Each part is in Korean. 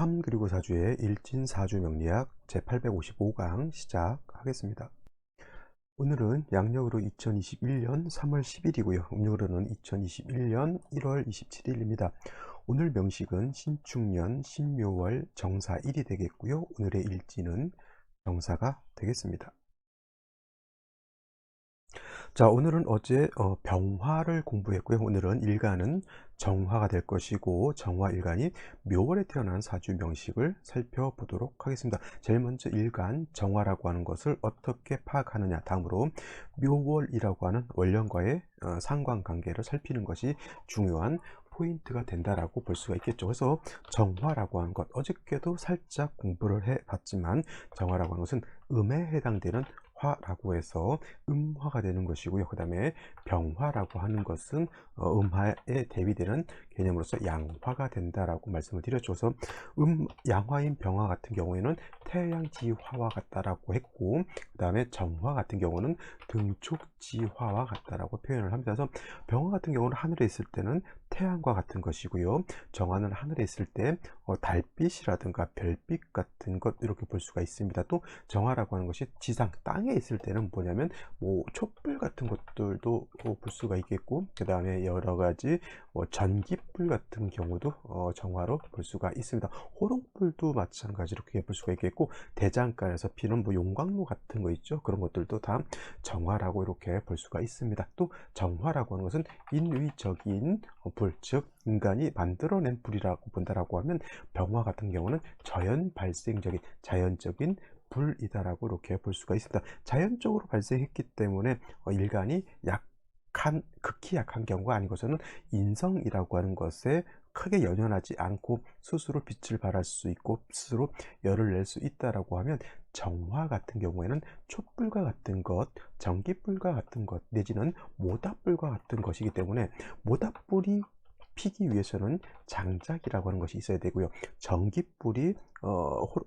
3 그리고 4주의 일진사주 명리학 제855강 시작하겠습니다. 오늘은 양력으로 2021년 3월 10일이고요. 음력으로는 2021년 1월 27일입니다. 오늘 명식은 신축년 신묘월 정사 1이 되겠고요. 오늘의 일진은 정사가 되겠습니다. 자, 오늘은 어제 병화를 공부했고요. 오늘은 일간은 정화가 될 것이고, 정화 일간이 묘월에 태어난 사주 명식을 살펴보도록 하겠습니다. 제일 먼저 일간 정화라고 하는 것을 어떻게 파악하느냐, 다음으로 묘월이라고 하는 월령과의 상관관계를 살피는 것이 중요한 포인트가 된다라고 볼 수가 있겠죠. 그래서 정화라고 하는 것, 어저께도 살짝 공부를 해봤지만, 정화라고 하는 것은 음에 해당되는 화라고 해서 음화가 되는 것이고요. 그 다음에 병화라고 하는 것은 음화에 대비되는 개념으로서 양화가 된다라고 말씀을 드렸죠. 그래서 양화인 병화 같은 경우에는 태양지화와 같다라고 했고, 그 다음에 정화 같은 경우는 등축지화와 같다라고 표현을 합니다. 그래서 병화 같은 경우는 하늘에 있을 때는 태양과 같은 것이고요. 정화는 하늘에 있을 때 달빛이라든가 별빛 같은 것 이렇게 볼 수가 있습니다. 또 정화라고 하는 것이 지상 땅에 있을 때는 뭐냐면 촛불 같은 것들도 볼 수가 있겠고, 그 다음에 여러 가지 전기불 같은 경우도 정화로 볼 수가 있습니다. 호롱불도 마찬가지로 그렇게 볼 수가 있겠고, 대장간에서 피는 용광로 같은 거 있죠. 그런 것들도 다 정화라고 이렇게 볼 수가 있습니다. 또 정화라고 하는 것은 인위적인 불, 즉 인간이 만들어낸 불이라고 본다라고 하면, 병화 같은 경우는 자연 발생적인 자연적인 불이다라고 이렇게 볼 수가 있습니다. 자연적으로 발생했기 때문에 일간이 극히 약한 경우가 아니고서는 인성이라고 하는 것에 크게 연연하지 않고 스스로 빛을 발할 수 있고 스스로 열을 낼 수 있다라고 하면, 정화 같은 경우에는 촛불과 같은 것, 전기불과 같은 것, 내지는 모닥불과 같은 것이기 때문에, 모닥불이 피기 위해서는 장작이라고 하는 것이 있어야 되고요. 전기불이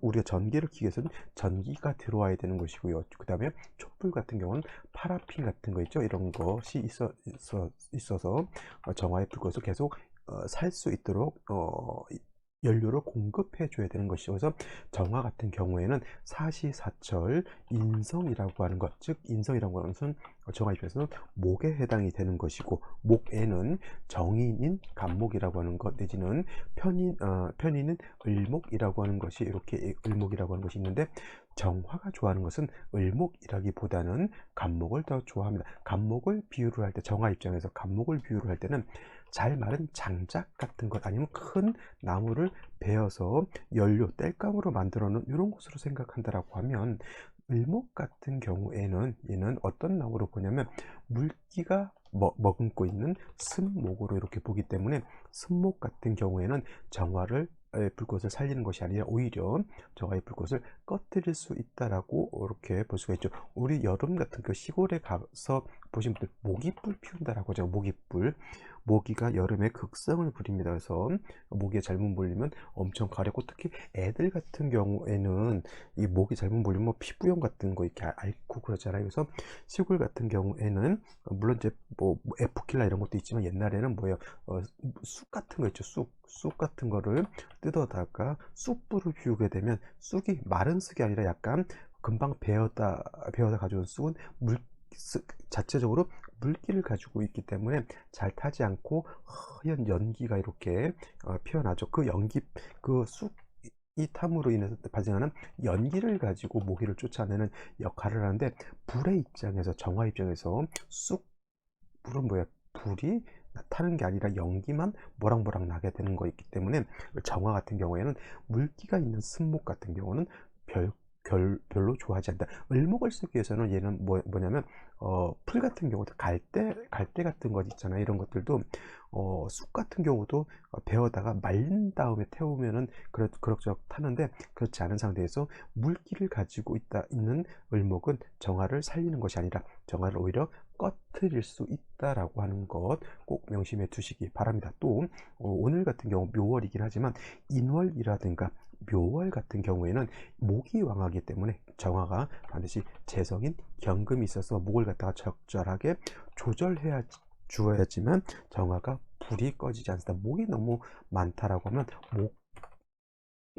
우리가 전기를 키기 위해서는 전기가 들어와야 되는 것이고요. 그 다음에 촛불 같은 경우는 파라핀 같은 거 있죠. 이런 것이 있어서 정화의 불꽃을 계속 살 수 있도록 연료를 공급해 줘야 되는 것이죠. 그래서 정화 같은 경우에는 사시사철 인성이라고 하는 것, 즉 인성이라고 하는 것은 정화 입장에서는 목에 해당이 되는 것이고, 목에는 정인인 간목이라고 하는 것, 내지는 편인은 을목이라고 하는 것이, 이렇게 을목이라고 하는 것이 있는데, 정화가 좋아하는 것은 을목이라기보다는 간목을 더 좋아합니다. 간목을 비유를 할 때, 정화 입장에서 간목을 비유를 할 때는 잘 마른 장작 같은 것, 아니면 큰 나무를 베어서 연료, 땔감으로 만들어 놓은 이런 것으로 생각한다라고 하면, 을목 같은 경우에는 얘는 어떤 나무로 보냐면, 물기가 머금고 있는 습목으로 이렇게 보기 때문에, 습목 같은 경우에는 정화를 불꽃을 살리는 것이 아니라 오히려 정화의 불꽃을 꺼뜨릴 수 있다라고 이렇게 볼 수가 있죠. 우리 여름 같은 그 시골에 가서 보신 분들 모기불 피운다라고 하죠. 모기불. 모기가 여름에 극성을 부립니다. 그래서 모기에 잘못 물리면 엄청 가렵고, 특히 애들 같은 경우에는 이 모기 잘못 물리면 피부염 같은 거 이렇게 앓고 그러잖아요. 그래서 시골 같은 경우에는 물론 이제 에프킬라 이런 것도 있지만, 옛날에는 뭐예요, 쑥 같은 거 있죠. 쑥 같은 거를 뜯어다가 쑥불을 피우게 되면, 쑥이 마른 쑥이 아니라 약간 금방 베어다 가져온 쑥은 자체적으로 물기를 가지고 있기 때문에 잘 타지 않고 허연 연기가 이렇게 피어나죠. 그 연기, 그 쑥 이 탐으로 인해서 발생하는 연기를 가지고 모기를 쫓아내는 역할을 하는데, 불의 입장에서, 정화 입장에서 불은 뭐야, 불이 타는 게 아니라 연기만 모락모락 나게 되는 거 있기 때문에, 정화 같은 경우에는 물기가 있는 습목 같은 경우는 별로 좋아하지 않다. 을목을 쓰기 위해서는 얘는 뭐냐면, 풀 같은 경우도 갈대 같은 것 있잖아요. 이런 것들도 쑥 같은 경우도 베어다가 말린 다음에 태우면은 그럭저럭 타는데, 그렇지 않은 상태에서 물기를 가지고 있는 을목은 정화를 살리는 것이 아니라 정화를 오히려 꺼트릴 수 있다라고 하는 것 꼭 명심해 두시기 바랍니다. 또 오늘 같은 경우 묘월이긴 하지만, 인월이라든가 묘월 같은 경우에는 목이 왕하기 때문에 정화가 반드시 재성인 경금이 있어서 목을 갖다가 적절하게 조절해야 주어야지만 정화가 불이 꺼지지 않습니다. 목이 너무 많다라고 하면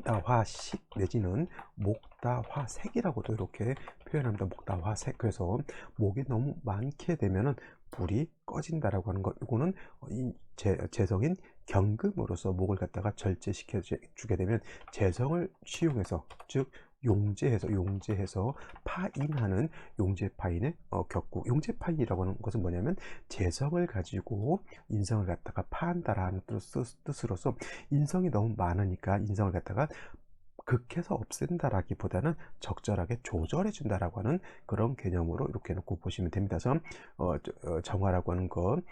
목다화식 내지는 목다화색이라고도 이렇게 표현합니다. 목다화색. 그래서 목이 너무 많게 되면은 불이 꺼진다라고 하는 것. 이거는 재성인 경금으로서 목을 갖다가 절제시켜 주게 되면 재성을 시용해서, 즉 용제해서 파인하는 용제파인의 격구. 용제파인이라고 하는 것은 뭐냐면 재성을 가지고 인성을 갖다가 파한다라는 뜻으로서, 인성이 너무 많으니까 인성을 갖다가 극해서 없앤다라기보다는 적절하게 조절해 준다라고 하는 그런 개념으로 이렇게 놓고 보시면 됩니다. 그래서 정화라고 하는 건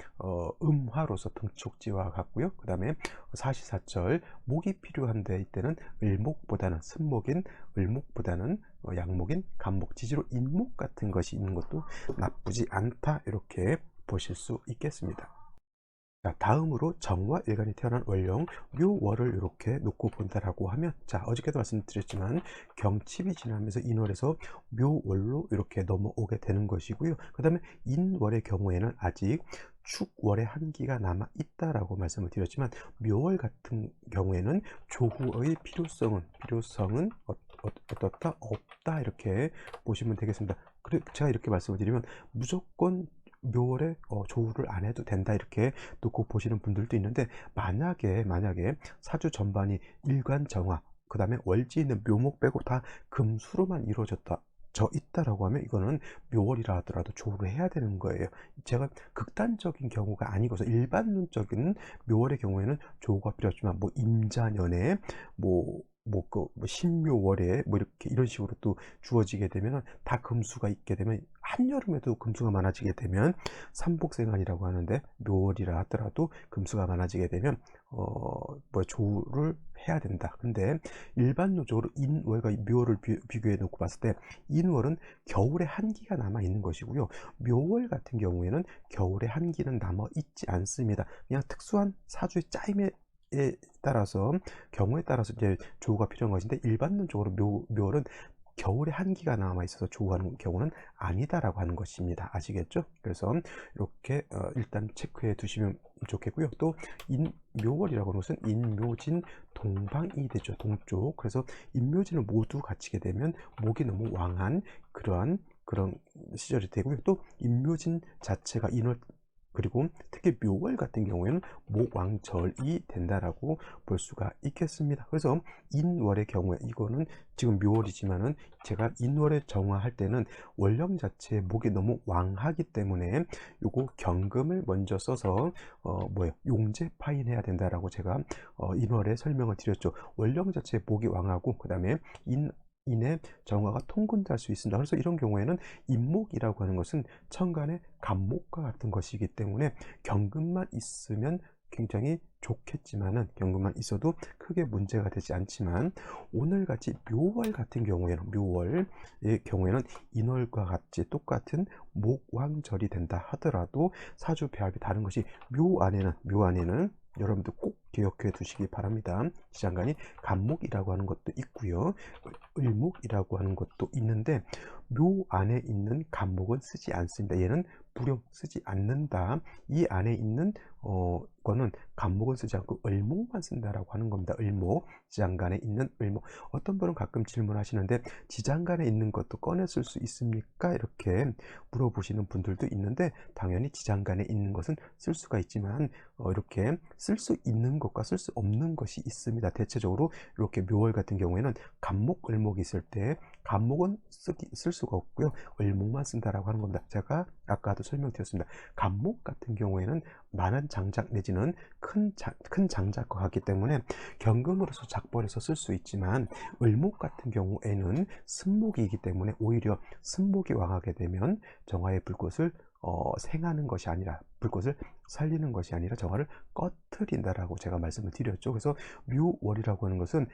음화로서 등촉지와 같고요. 그 다음에 사시사철 목이 필요한 데 이때는 을목보다는 쓴목인 을목보다는 양목인 간목, 지지로 인목 같은 것이 있는 것도 나쁘지 않다, 이렇게 보실 수 있겠습니다. 자, 다음으로 정화일간이 태어난 월령 묘월을 이렇게 놓고 본다라고 하면, 자, 어저께도 말씀드렸지만 경칩이 지나면서 인월에서 묘월로 이렇게 넘어오게 되는 것이고요. 그 다음에 인월의 경우에는 아직 축월의 한기가 남아 있다라고 말씀을 드렸지만, 묘월 같은 경우에는 조후의 필요성은 어떻다, 없다, 이렇게 보시면 되겠습니다. 그리고 제가 이렇게 말씀을 드리면 무조건 묘월에 조우를 안 해도 된다, 이렇게 놓고 보시는 분들도 있는데, 만약에 사주 전반이 일관정화, 그 다음에 월지 있는 묘목 빼고 다 금수로만 이루어져 있다라고 하면 이거는 묘월이라 하더라도 조우를 해야 되는 거예요. 제가 극단적인 경우가 아니고서 일반론적인 묘월의 경우에는 조우가 필요하지만, 뭐 임자년에 신묘월에 이렇게 이런 식으로 또 주어지게 되면, 다 금수가 있게 되면, 한여름에도 금수가 많아지게 되면 삼복생환이라고 하는데, 묘월이라 하더라도 금수가 많아지게 되면 조우를 해야 된다. 근데 일반적으로 인월과 묘월을 비교해 놓고 봤을 때, 인월은 겨울에 한기가 남아 있는 것이고요. 묘월 같은 경우에는 겨울에 한기는 남아 있지 않습니다. 그냥 특수한 사주의 짜임에 따라서, 경우에 따라서 이제 조우가 필요한 것인데, 일반론적으로 묘월은 겨울에 한기가 남아 있어서 조우하는 경우는 아니다라고 하는 것입니다. 아시겠죠? 그래서 이렇게 일단 체크해 두시면 좋겠고요. 또 묘월이라고 하는 것은 인묘진 동방이 되죠. 동쪽. 그래서 인묘진을 모두 갖추게 되면 목이 너무 왕한 그런 시절이 되고요. 또 인묘진 자체가 인월, 그리고 특히 묘월 같은 경우에는 목왕절이 된다라고 볼 수가 있겠습니다. 그래서 인월의 경우에, 이거는 지금 묘월이지만은 제가 인월에 정화할 때는 월령 자체에 목이 너무 왕하기 때문에 요거 경금을 먼저 써서 용제파인 해야 된다라고 제가 인월에 설명을 드렸죠. 월령 자체에 목이 왕하고, 그 다음에 인의 정화가 통근할 수 있습니다. 그래서 이런 경우에는 인목이라고 하는 것은 천간의 간목과 같은 것이기 때문에 경금만 있으면 굉장히 좋겠지만은, 경금만 있어도 크게 문제가 되지 않지만, 오늘같이 묘월 같은 경우에는, 묘월의 경우에는 인월과 같이 똑같은 목왕절이 된다 하더라도 사주 배합이 다른 것이, 묘 안에는 여러분들 꼭 기억해 두시기 바랍니다. 지장간이 간목이라고 하는 것도 있고요, 을목이라고 하는 것도 있는데, 묘 안에 있는 간목은 쓰지 않습니다. 얘는 불용, 쓰지 않는다. 이 안에 있는 거는 간목은 쓰지 않고 을목만 쓴다라고 하는 겁니다. 을목, 지장간에 있는 을목. 어떤 분은 가끔 질문하시는데, 지장간에 있는 것도 꺼내 쓸 수 있습니까? 이렇게 물어보시는 분들도 있는데, 당연히 지장간에 있는 것은 쓸 수가 있지만 이렇게 쓸 수 있는 것과 쓸 수 없는 것이 있습니다. 대체적으로 이렇게 묘월 같은 경우에는 간목, 을목이 있을 때 간목은 쓸 수가 없고요, 을목만 쓴다라고 하는 겁니다. 제가 아까도 설명드렸습니다. 간목 같은 경우에는 많은 장작 내지는 큰 장작과 같기 때문에 경금으로서 작벌해서 쓸 수 있지만, 을목 같은 경우에는 쓴목이기 때문에 오히려 쓴목이 왕하게 되면 정화의 불꽃을 생하는 것이 아니라, 불꽃을 살리는 것이 아니라 정화를 꺼트린다라고 제가 말씀을 드렸죠. 그래서 묘월이라고 하는 것은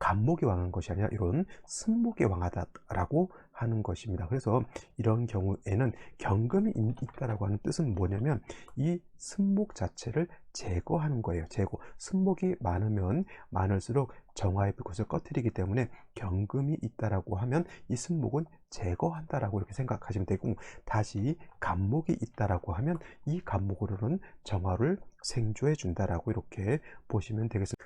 간목이 왕한 것이 아니라 이런 쓴목이 왕하다라고 하는 것입니다. 그래서 이런 경우에는 경금이 있다라고 하는 뜻은 뭐냐면, 이 쓴목 자체를 제거하는 거예요. 제거. 쓴목이 많으면 많을수록 정화의 불꽃을 꺼트리기 때문에, 경금이 있다라고 하면 이 쓴목은 제거한다라고 이렇게 생각하시면 되고, 다시 간목이 있다라고 하면 이 간목으로는 정화를 생조해 준다라고 이렇게 보시면 되겠습니다.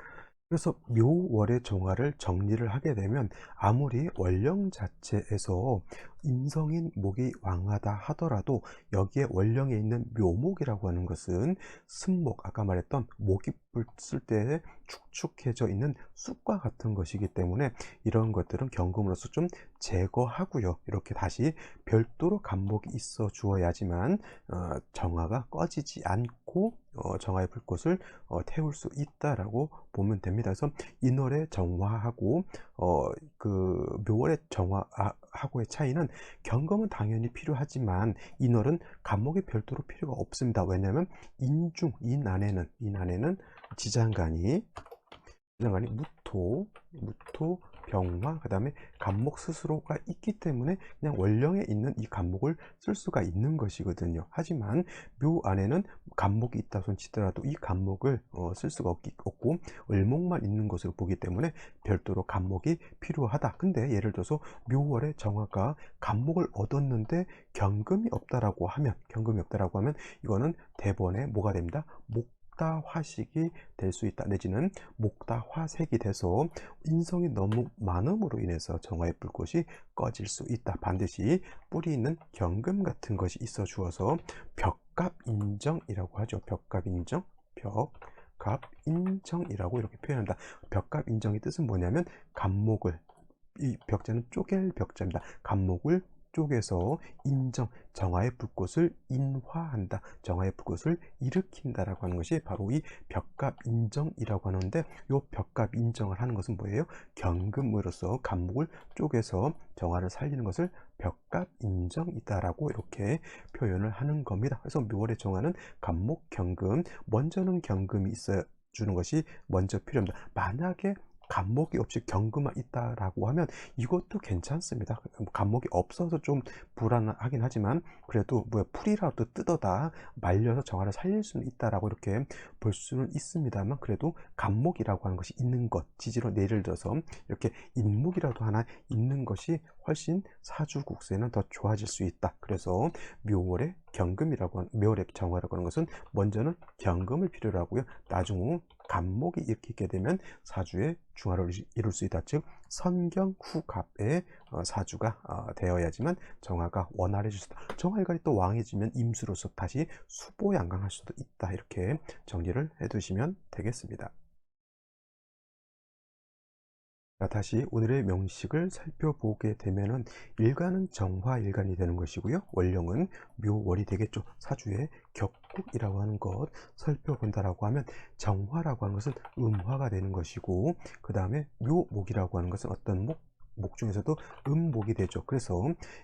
그래서 묘월의 정화를 정리를 하게 되면 아무리 원령 자체에서 인성인 목이 왕하다 하더라도 여기에 원령에 있는 묘목이라고 하는 것은 승목, 아까 말했던 목이 불쓸 때 축축해져 있는 쑥과 같은 것이기 때문에 이런 것들은 경금으로서 좀 제거하고요. 이렇게 다시 별도로 간목이 있어 주어야지만 정화가 꺼지지 않고 정화의 불꽃을 태울 수 있다라고 보면 됩니다. 그래서 인월의 정화하고 그 묘월의 정화하고의 차이는 경금은 당연히 필요하지만 인월은 간목이 별도로 필요가 없습니다. 왜냐하면 인 안에는 지장간이 무토, 병화, 그 다음에 간목 스스로가 있기 때문에 그냥 원령에 있는 이 간목을 쓸 수가 있는 것이거든요. 하지만 묘 안에는 간목이 있다 손 치더라도 이 간목을 쓸 수가 없고 을목만 있는 것으로 보기 때문에 별도로 간목이 필요하다. 근데 예를 들어서 묘월의 정화가 간목을 얻었는데 경금이 없다라고 하면 이거는 대번에 뭐가 됩니다. 목다화식이 될 수 있다. 내지는 목다화색이 돼서 인성이 너무 많음으로 인해서 정화의 불꽃이 꺼질 수 있다. 반드시 뿌리 있는 경금 같은 것이 있어 주어서 벽갑인정이라고 하죠. 벽갑인정이라고 이렇게 표현한다. 벽갑인정의 뜻은 뭐냐면 간목을, 이 벽자는 쪼갤 벽자입니다. 간목을 쪼개서 정화의 불꽃을 인화한다. 정화의 불꽃을 일으킨다라고 하는 것이 바로 이 벽갑인정이라고 하는데, 이 벽갑인정을 하는 것은 뭐예요? 경금으로서 간목을 쪼개서 정화를 살리는 것을 벽갑인정이다라고 이렇게 표현을 하는 겁니다. 그래서 묘월의 정화는 간목, 경금, 먼저는 경금이 있어야 주는 것이 먼저 필요합니다. 만약에 간목이 없이 경금만 있다라고 하면 이것도 괜찮습니다. 간목이 없어서 좀 불안하긴 하지만 그래도 뭐 풀이라도 뜯어다 말려서 정화를 살릴 수는 있다라고 이렇게 볼 수는 있습니다만, 그래도 간목이라고 하는 것이 있는 것, 지지로 예를 들어서 이렇게 인목이라도 하나 있는 것이 훨씬 사주국세는 더 좋아질 수 있다. 그래서 묘월의 묘월의 정화라고 하는 것은 먼저는 경금을 필요로 하고요. 나중 간목이 이렇게 있게 되면 사주의 중화를 이룰 수 있다. 즉 선경후갑의 사주가 되어야지만 정화가 원활해질 수 있다. 정화일간이 또 왕해지면 임수로서 다시 수보양강할 수도 있다. 이렇게 정리를 해두시면 되겠습니다. 자, 다시 오늘의 명식을 살펴보게 되면은 일간은 정화일간이 되는 것이고요. 원령은 묘월이 되겠죠. 사주의 격국이라고 하는 것 살펴본다라고 하면 정화라고 하는 것은 음화가 되는 것이고, 그 다음에 묘목이라고 하는 것은 어떤 목 중에서도 음목이 되죠. 그래서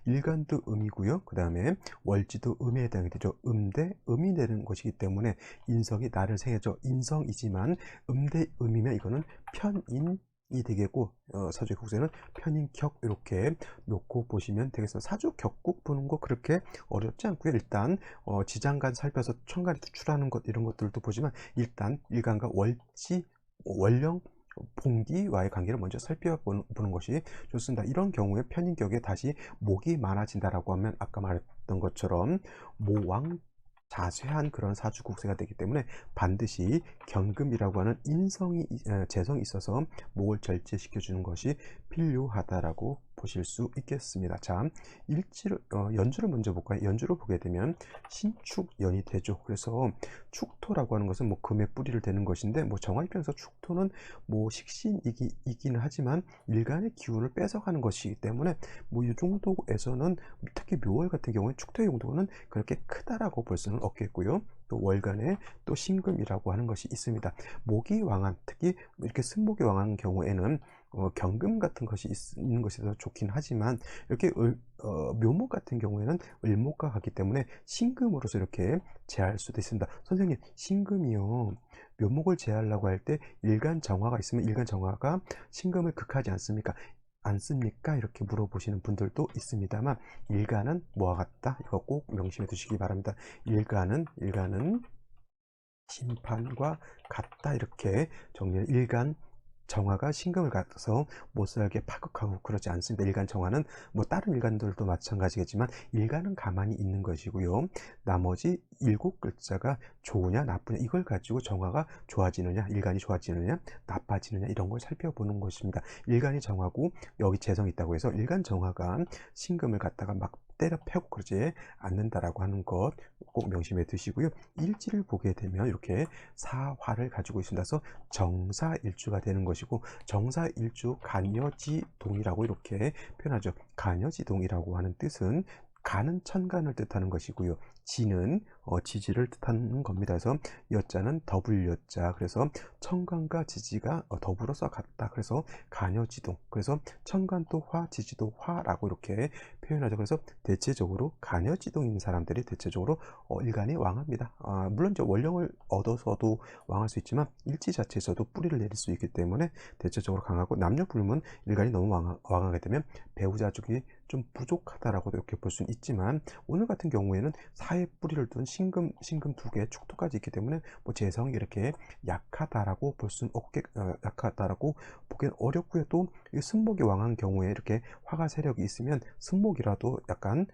일간도 음이고요. 그 다음에 월지도 음에 해당이 되죠. 음대 음이 되는 것이기 때문에 인성이 나를 생해죠. 인성이지만 음대 음이면 이거는 편인 이 되겠고, 사주 국세는 편인격 이렇게 놓고 보시면 되겠습니다. 사주 격국 보는 거 그렇게 어렵지 않고요. 일단 지장간 살펴서 천간이 투출하는 것 이런 것들도 보지만 일단 일간과 월지 월령 봉기와의 관계를 먼저 살펴보는 것이 좋습니다. 이런 경우에 편인격에 다시 목이 많아진다라고 하면 아까 말했던 것처럼 모왕 자세한 그런 사주국세가 되기 때문에 반드시 경금이라고 하는 재성이 있어서 목을 절제시켜 주는 것이 필요하다라고 보실 수 있겠습니다. 자, 연주를 먼저 볼까요? 연주를 보게 되면 신축연이 되죠. 그래서 축토라고 하는 것은 뭐 금의 뿌리를 대는 것인데, 뭐 정화 입장에서 축토는 뭐 식신이기는 하지만 일간의 기운을 뺏어가는 것이기 때문에 뭐 이 정도에서는, 특히 묘월 같은 경우에 축토의 용도는 그렇게 크다라고 볼 수는 없겠고요. 또 월간에 또 신금이라고 하는 것이 있습니다. 목이 왕한, 특히 이렇게 승목이 왕한 경우에는 경금 같은 것이 있는 것이 더 좋긴 하지만, 이렇게 묘목 같은 경우에는 을목과 같기 때문에 신금으로서 이렇게 제할 수도 있습니다. 선생님, 신금이요, 묘목을 제하려고 할 때 일간 정화가 있으면 일간 정화가 신금을 극하지 않습니까? 이렇게 물어보시는 분들도 있습니다만, 일간은 뭐와 같다? 이거 꼭 명심해 두시기 바랍니다. 일간은 심판과 같다. 이렇게 정리를, 일간 정화가 신금을 갖서 못 살게 파극하고 그러지 않습니다. 일간 정화는 뭐 다른 일간들도 마찬가지겠지만 일간은 가만히 있는 것이고요. 나머지 7글자가 좋으냐 나쁘냐 이걸 가지고 정화가 좋아지느냐 일간이 좋아지느냐 나빠지느냐 이런 걸 살펴보는 것입니다. 일간이 정하고 여기 재성이 있다고 해서 일간 정화가 신금을 갖다가 막 때려 패고 그러지 않는다라고 하는 것 꼭 명심해 두시고요. 일지를 보게 되면 이렇게 사화를 가지고 있습니다. 그래서 정사일주가 되는 것이고 정사일주 간여지동이라고 이렇게 표현하죠. 간여지동이라고 하는 뜻은 간은 천간을 뜻하는 것이고요. 지는 지지를 뜻하는 겁니다. 그래서 여자는 더블 여자. 그래서 천간과 지지가 더불어서 같다. 그래서 간여지동. 그래서 천간도 화, 지지도 화라고 이렇게 표현하죠. 그래서 대체적으로 간여지동인 사람들이 대체적으로 일간이 왕합니다. 물론 이제 원령을 얻어서도 왕할 수 있지만 일지 자체에서도 뿌리를 내릴 수 있기 때문에 대체적으로 강하고 남녀 불문 일간이 너무 왕하게 되면 배우자족이 좀 부족하다라고 이렇게 볼 수는 있지만 오늘 같은 경우에는 사에 뿌리를 둔 신금 2개 축토까지 있기 때문에 뭐 재성이 이렇게 약하다라고 볼 수는 약하다라고 보기는 어렵고요. 또 승목이 왕한 경우에 이렇게 화가 세력이 있으면 승목이라도 약간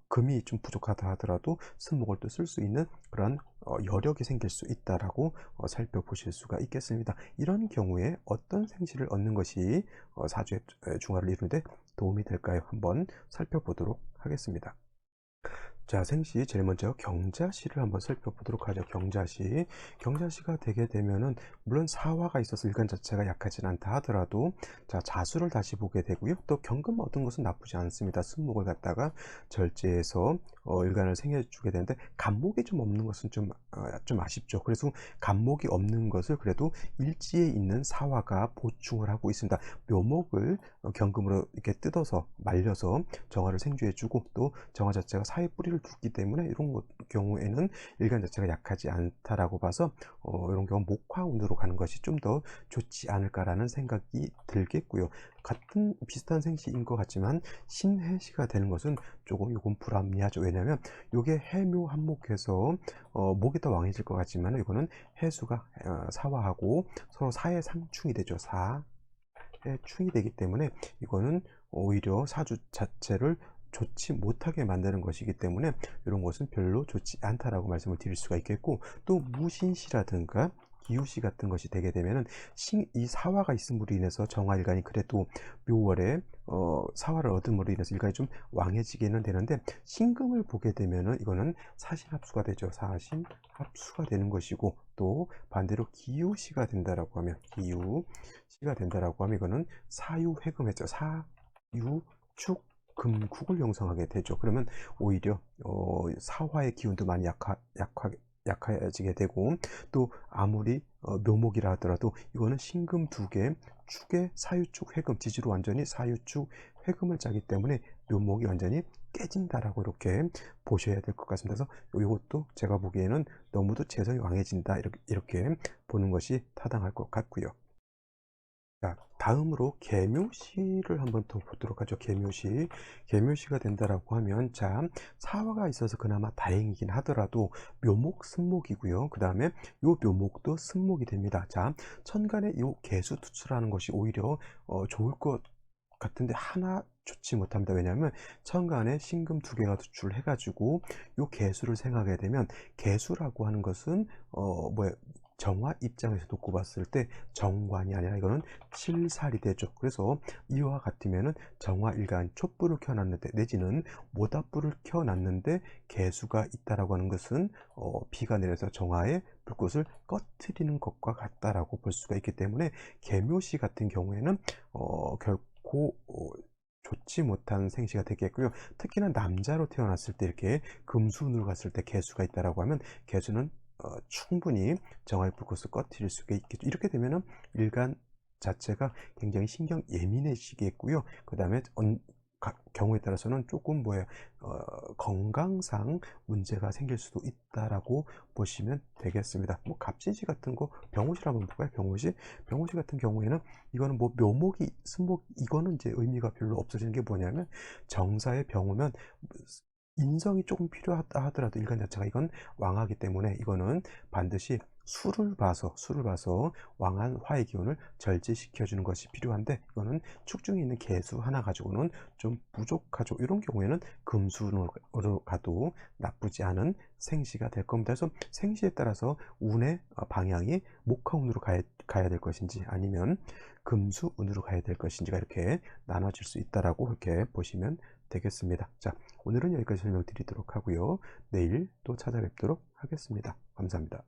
금이 좀 부족하다 하더라도 승목을 또 쓸 수 있는 그런 여력이 생길 수 있다라고 살펴보실 수가 있겠습니다. 이런 경우에 어떤 생시를 얻는 것이 사주의 중화를 이루는데 도움이 될까요? 한번 살펴보도록 하겠습니다. 자, 생시 제일 먼저 경자시를 한번 살펴보도록 하죠. 경자시가 되게 되면은 물론 사화가 있어서 일간 자체가 약하진 않다 하더라도 자, 자수를 다시 보게 되고요. 또 경금 얻은 것은 나쁘지 않습니다. 순목을 갖다가 절제해서 일간을 생해주게 되는데 간목이 좀 없는 것은 좀 아쉽죠. 그래서 간목이 없는 것을 그래도 일지에 있는 사화가 보충을 하고 있습니다. 묘목을 경금으로 이렇게 뜯어서 말려서 정화를 생주해주고 또 정화 자체가 사에 뿌리를 두기 때문에 이런 경우에는 일간 자체가 약하지 않다라고 봐서 이런 경우 목화운으로 가는 것이 좀 더 좋지 않을까라는 생각이 들겠고요. 같은 비슷한 생시인 것 같지만 신해시가 되는 것은 조금 요건 불합리하죠. 왜냐하면 이게 해묘 한목해서 목이 더 왕해질 것 같지만 이거는 해수가 사화하고 서로 사의 상충이 되죠. 사의 충이 되기 때문에 이거는 오히려 사주 자체를 좋지 못하게 만드는 것이기 때문에 이런 것은 별로 좋지 않다라고 말씀을 드릴 수가 있겠고 또 무신시라든가 기우시 같은 것이 되게 되면은 이 사화가 있음으로 인해서 정화일간이 그래도 묘월에 사화를 얻음으로 인해서 일간이 좀 왕해지기는 되는데 신금을 보게 되면은 이거는 사신합수가 되죠. 사신합수가 되는 것이고 또 반대로 기우시가 된다라고 하면 이거는 사유회금했죠. 사유축 금국을 형성하게 되죠. 그러면 오히려 사화의 기운도 많이 약해지게 되고 또 아무리 묘목이라 하더라도 이거는 신금 2개 축의 사유축 회금 지지로 완전히 사유축 회금을 짜기 때문에 묘목이 완전히 깨진다라고 이렇게 보셔야 될 것 같습니다. 그래서 이것도 제가 보기에는 너무도 재성이 왕해진다 이렇게 보는 것이 타당할 것 같고요. 자, 다음으로 계묘시를 한번 더 보도록 하죠. 계묘시가 된다라고 하면 자, 사화가 있어서 그나마 다행이긴 하더라도 묘목 승목이고요. 그 다음에 요 묘목도 승목이 됩니다. 자, 천간에 요 계수 투출하는 것이 오히려 좋을 것 같은데 하나 좋지 못합니다. 왜냐하면 천간에 신금 2개가 투출을 해가지고 요 계수를 생각하게 되면 계수라고 하는 것은 정화 입장에서 놓고 봤을 때 정관이 아니라 이거는 실살이 되죠. 그래서 이와 같으면은 정화일간 촛불을 켜놨는데 내지는 모닥불을 켜놨는데 개수가 있다라고 하는 것은 비가 내려서 정화의 불꽃을 꺼트리는 것과 같다라고 볼 수가 있기 때문에 계묘시 같은 경우에는 결코 좋지 못한 생시가 되겠고요. 특히나 남자로 태어났을 때 이렇게 금수운으로 갔을 때 개수가 있다라고 하면 개수는 충분히 정화의 불꽃을 꺼트릴 수가 있겠죠. 이렇게 되면은 일간 자체가 굉장히 신경 예민해지겠고요. 그 다음에 경우에 따라서는 조금 건강상 문제가 생길 수도 있다라고 보시면 되겠습니다. 뭐 갑진시 같은 거 병호시를 한번 볼까요? 병호시 같은 경우에는 이거는 뭐 묘목이 승목 이거는 이제 의미가 별로 없어지는 게 뭐냐면 정사의 병호면 인성이 조금 필요하다 하더라도 일간 자체가 이건 왕하기 때문에 이거는 반드시 수를 봐서 왕한 화의 기운을 절제시켜 주는 것이 필요한데, 이거는 축중에 있는 개수 하나 가지고는 좀 부족하죠. 이런 경우에는 금수로 가도 나쁘지 않은 생시가 될 겁니다. 그래서 생시에 따라서 운의 방향이 목화운으로 가야 될 것인지, 아니면 금수운으로 가야 될 것인지가 이렇게 나눠질 수 있다라고 이렇게 보시면 되겠습니다. 자, 오늘은 여기까지 설명드리도록 하고요. 내일 또 찾아뵙도록 하겠습니다. 감사합니다.